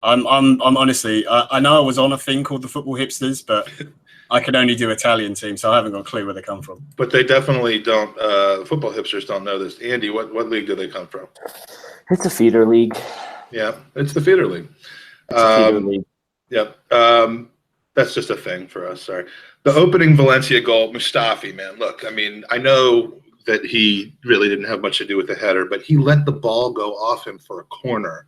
I'm honestly, I know I was on a thing called the Football Hipsters, but I can only do Italian teams, so I haven't got a clue where they come from. But they definitely don't. Football hipsters don't know this. Andy, what league do they come from? It's a feeder league. Yeah, it's the feeder league. It's a feeder league. Yep. That's just a thing for us. Sorry. The opening Valencia goal, Mustafi, man. Look, I mean, I know that he really didn't have much to do with the header, but he let the ball go off him for a corner.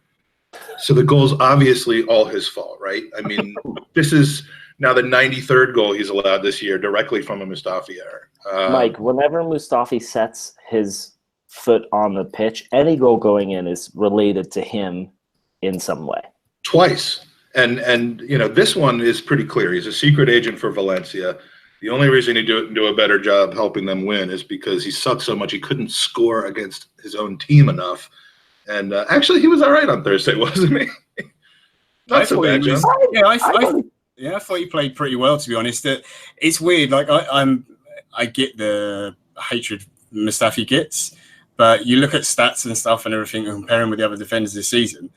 So the goal's obviously all his fault, right? I mean, this is now the 93rd goal he's allowed this year directly from a Mustafi error. Mike, whenever Mustafi sets his foot on the pitch, any goal going in is related to him in some way. Twice. And you know, this one is pretty clear. He's a secret agent for Valencia. The only reason he didn't do a better job helping them win is because he sucked so much he couldn't score against his own team enough. And actually, he was all right on Thursday, wasn't he? Not so bad, John. I thought he played pretty well, to be honest. It's weird. Like I get the hatred Mustafi gets, but you look at stats and stuff and everything and compare him with the other defenders this season.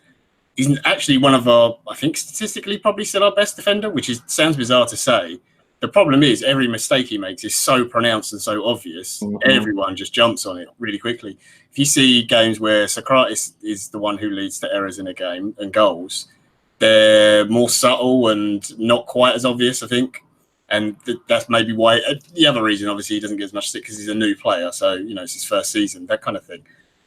He's actually one of our, I think statistically, probably still our best defender, which sounds bizarre to say. The problem is every mistake he makes is so pronounced and so obvious. Mm-hmm. Everyone just jumps on it really quickly. If you see games where Socrates is the one who leads to errors in a game and goals, they're more subtle and not quite as obvious, I think. And that's maybe why. The other reason, obviously, he doesn't get as much stick because he's a new player. So, you know, it's his first season, that kind of thing.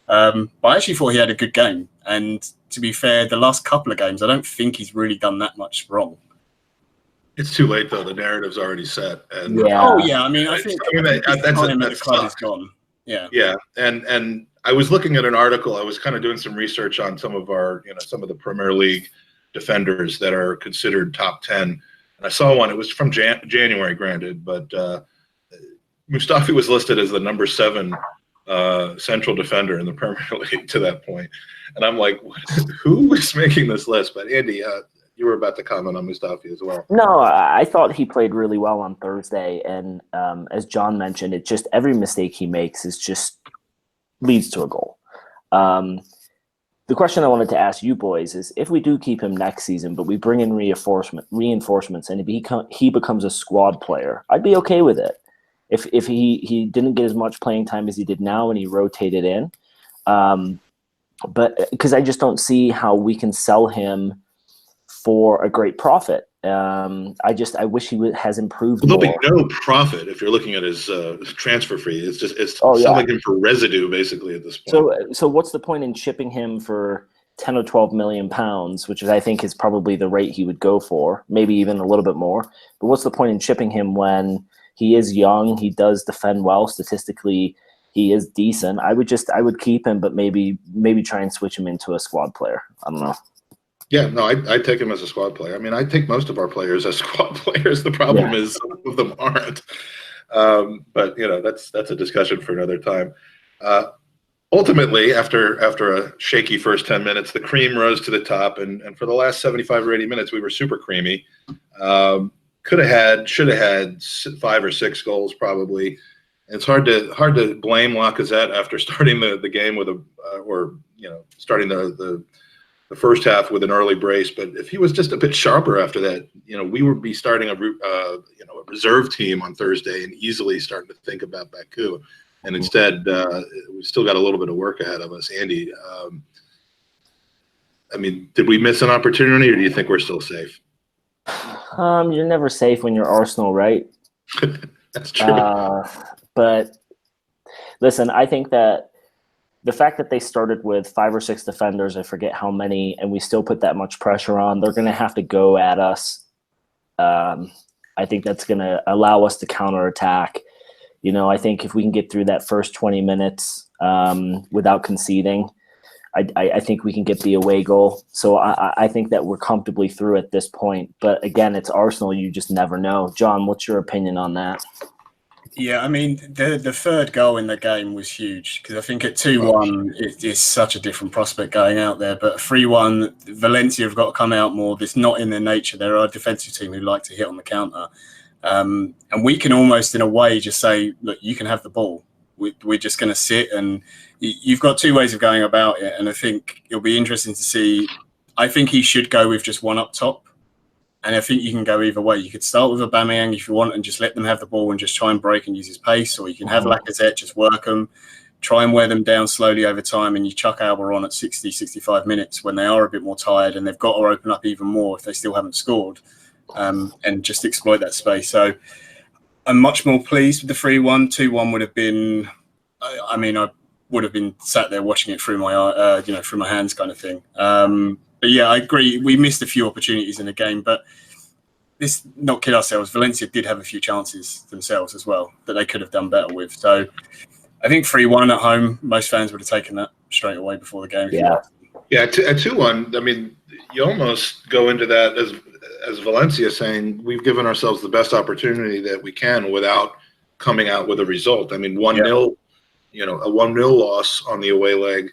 But I actually thought he had a good game. And to be fair, the last couple of games, I don't think he's really done that much wrong. It's too late, though. The narrative's already set. And yeah. Oh, yeah. I mean, I think the club is gone. Yeah. Yeah. And I was looking at an article. I was kind of doing some research on some of our, you know, some of the Premier League defenders that are considered top 10. And I saw one. It was from January, granted, but Mustafi was listed as the number 7 central defender in the Premier League to that point. And I'm like, who is making this list? But Andy, you were about to comment on Mustafi as well. No, I thought he played really well on Thursday. And as John mentioned, it just every mistake he makes is just leads to a goal. The question I wanted to ask you boys is, if we do keep him next season, but we bring in reinforcements and he becomes a squad player, I'd be okay with it. If he didn't get as much playing time as he did now and he rotated in. But because I just don't see how we can sell him for a great profit. I wish he has improved more. There'll be no profit if you're looking at his transfer fee. It's selling him for residue basically at this point. So what's the point in shipping him for 10 or 12 million pounds, which I think is probably the rate he would go for, maybe even a little bit more. But what's the point in shipping him when he is young, he does defend well, statistically he is decent. I would keep him, but maybe try and switch him into a squad player. I don't know. Yeah, no, I'd take him as a squad player. I mean, I take most of our players as squad players. The problem is some of them aren't. But you know, that's a discussion for another time. Ultimately, after a shaky first 10 minutes, the cream rose to the top, and for the last 75 or 80 minutes, we were super creamy. Should have had 5 or 6 goals probably. It's hard to blame Lacazette after starting the game with starting the first half with an early brace. But if he was just a bit sharper after that, you know, we would be starting a reserve team on Thursday and easily starting to think about Baku. And instead, we still got a little bit of work ahead of us. Andy, I mean, did we miss an opportunity, or do you think we're still safe? You're never safe when you're Arsenal, right? That's true. But listen, I think that the fact that they started with 5 or 6 defenders, I forget how many, and we still put that much pressure on, they're going to have to go at us. I think that's going to allow us to counterattack. You know, I think if we can get through that first 20 minutes without conceding, I think we can get the away goal. So I think that we're comfortably through at this point. But again, it's Arsenal. You just never know. John, what's your opinion on that? Yeah, I mean, the third goal in the game was huge because I think at 2-1, it is such a different prospect going out there. But 3-1, Valencia have got to come out more. It's not in their nature. They're a defensive team who like to hit on the counter. And we can almost, in a way, just say, look, you can have the ball. We're just going to sit. And you've got 2 ways of going about it. And I think it'll be interesting to see. I think he should go with just one up top. And I think you can go either way. You could start with Aubameyang if you want and just let them have the ball and just try and break and use his pace, or you can have Lacazette, just work them, try and wear them down slowly over time, and you chuck Alba on at 60, 65 minutes when they are a bit more tired and they've got to open up even more if they still haven't scored, and just exploit that space. So I'm much more pleased with the 3-1. 2-1 would have been, I would have been sat there watching it through my, through my hands kind of thing. But yeah, I agree. We missed a few opportunities in the game, but let's not kid ourselves. Valencia did have a few chances themselves as well that they could have done better with. So I think 3-1 at home, most fans would have taken that straight away before the game. Yeah, at 2-1, I mean, you almost go into that as Valencia saying we've given ourselves the best opportunity that we can without coming out with a result. I mean, 1-0, a 1-0 loss on the away leg,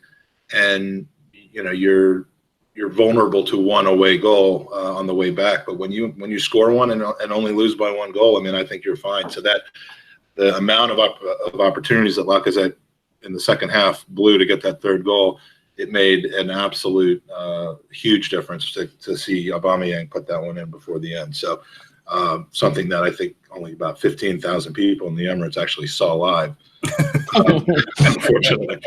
and you're vulnerable to one away goal on the way back. But when you score one and only lose by 1 goal, I mean, I think you're fine. So that the amount of opportunities that Lacazette in the second half blew to get that third goal, it made an absolute huge difference to see Aubameyang put that one in before the end. So something that I think only about 15,000 people in the Emirates actually saw live. Unfortunately,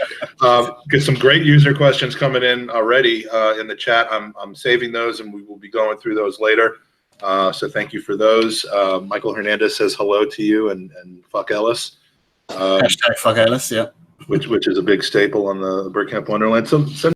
get some great user questions coming in already in the chat. I'm saving those, and we will be going through those later. So thank you for those. Michael Hernandez says hello to you, and fuck Ellis. Hashtag fuck Ellis, yeah. Which is a big staple on the Bergkamp Wonderland. So